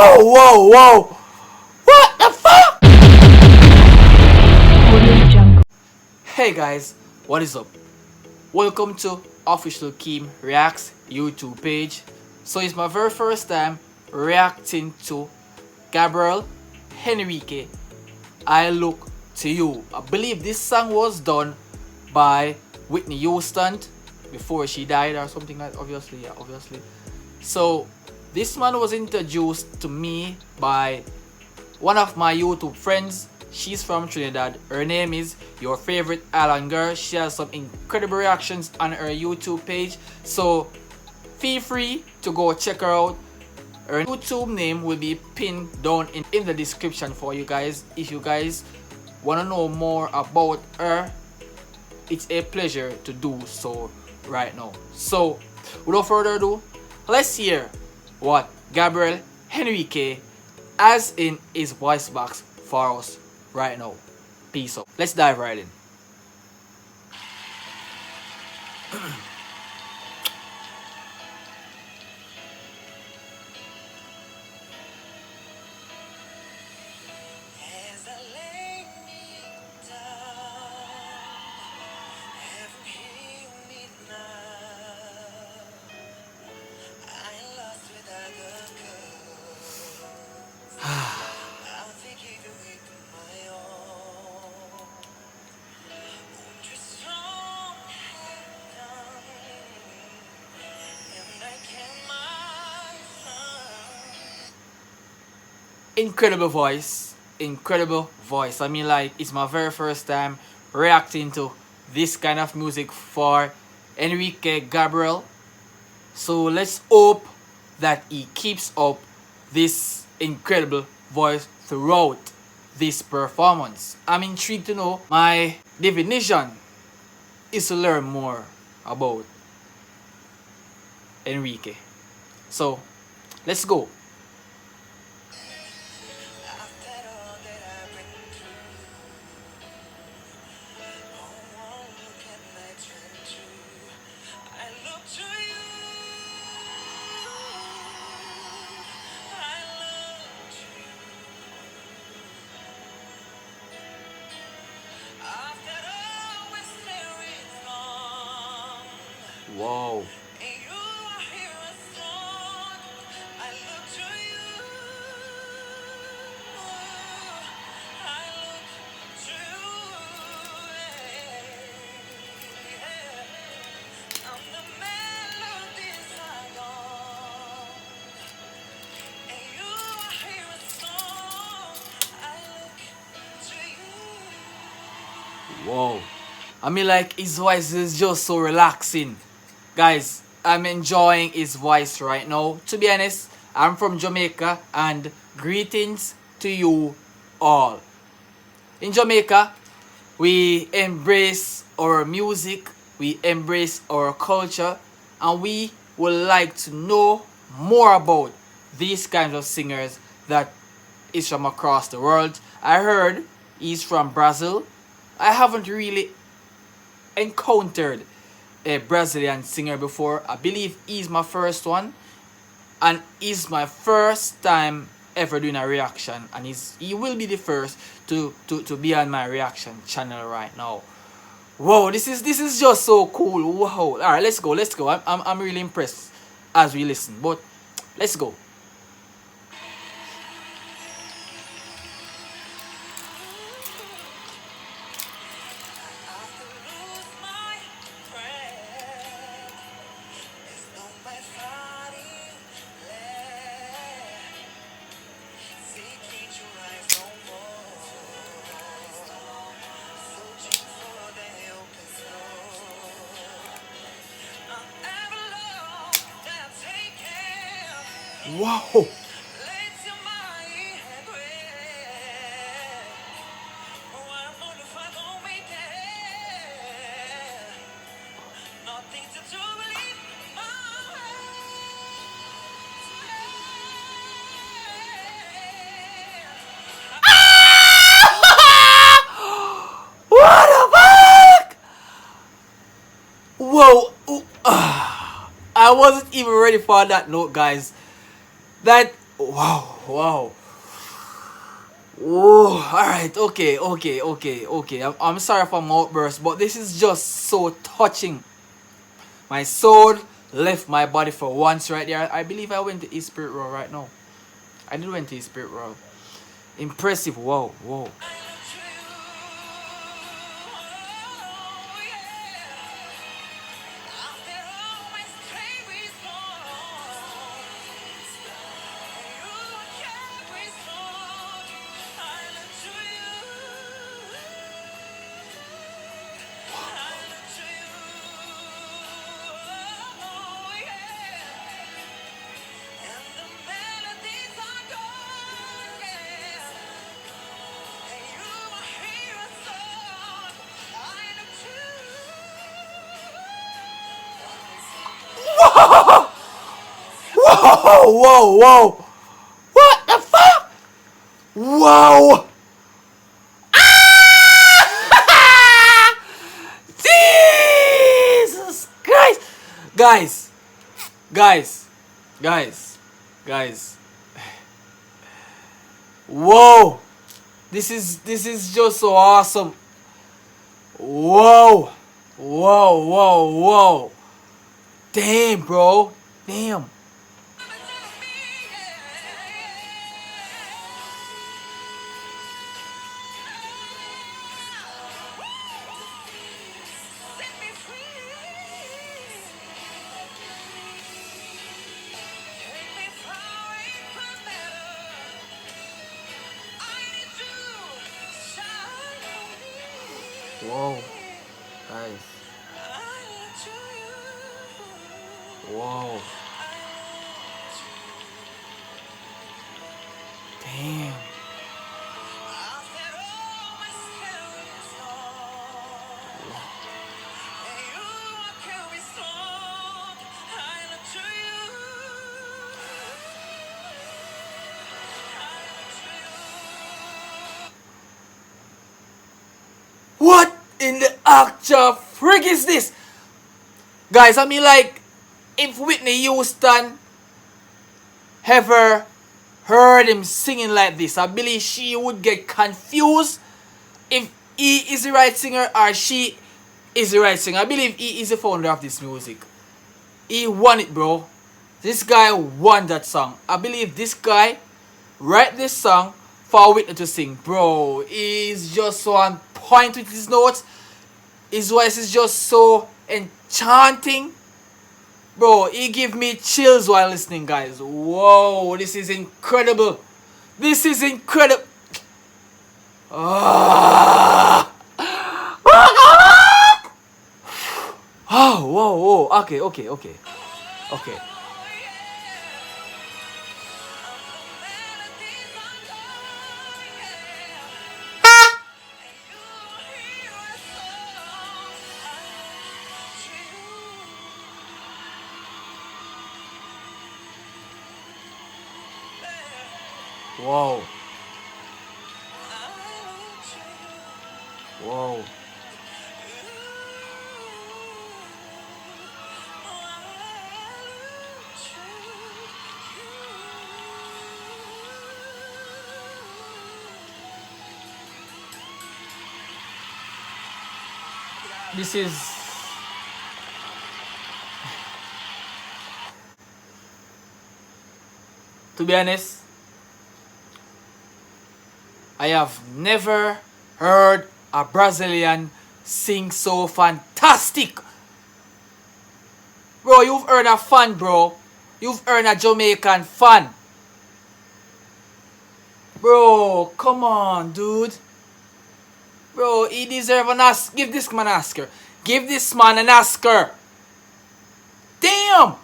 Whoa, whoa, whoa! What the fuck? Hey guys, what is up? Welcome to Official Keem Reacts YouTube page. So it's my very first time reacting to Gabriel, Henrique, I Look to You. I believe this song was done by Whitney Houston before she died or something like that. Obviously. So this man was introduced to me by one of my YouTube friends. She's from Trinidad. Her name is Your Favorite Island Girl. She has some incredible reactions on her YouTube page. So feel free to go check her out. Her YouTube name will be pinned down in the description for you guys. If you guys want to know more about her, it's a pleasure to do so right now. So without further ado, let's hear what Gabriel Henrique has in his voice box for us right now. Peace out. Let's dive right in. Incredible voice. I mean, like, it's my very first time reacting to this kind of music for Henrique Gabriel. So let's hope that he keeps up this incredible voice throughout this performance. I'm intrigued to know. My definition is to learn more about Henrique. So let's go. Wow. Whoa. I mean, like, his voice is just so relaxing. Guys, I'm enjoying his voice right now. To be honest, I'm from Jamaica, and greetings to you all. In Jamaica, we embrace our music, we embrace our culture, and we would like to know more about these kinds of singers that is from across the world. I heard he's from Brazil. I haven't really encountered a Brazilian singer before. I believe he's my first one, and he's my first time ever doing a reaction, and he will be the first to be on my reaction channel right now. Whoa, this is just so cool. Wow. All right, let's go. I'm really impressed as we listen, but let's go. Wow. What the fuck? Whoa. I wasn't even ready for that note, guys. That, wow. Wow. Oh, alright, okay. I'm sorry for my outburst, but this is just so touching. My soul left my body for once right there. I believe I went to East Spirit World right now. I did went to East Spirit World. Impressive, wow, wow. Whoa, whoa, whoa. What the fuck? Wow. Jesus Christ. Guys, guys, guys, guys. Whoa. This is just so awesome. Whoa. Whoa, whoa, whoa. Damn, bro. Damn. Whoa. Guys. Whoa. Damn. What in the actual frig is this? Guys, I mean, like, if Whitney Houston ever heard him singing like this, I believe she would get confused if he is the right singer or she is the right singer. I believe he is the founder of this music. He won it, bro. This guy won that song. I believe this guy write this song for Whitney to sing. Bro, he's just so on point with his notes. His voice is just so enchanting. Bro, he give me chills while listening, guys. Whoa, this is incredible. This is incredible. Ah. Oh, whoa, whoa. Okay. Okay. Whoa. Whoa. This is to be honest, I have never heard a Brazilian sing so fantastic. Bro, you've earned a fan, bro. You've earned a Jamaican fan. Bro, come on, dude. Bro, he deserves an Oscar. Give this man an Oscar. Give this man an Oscar. Damn!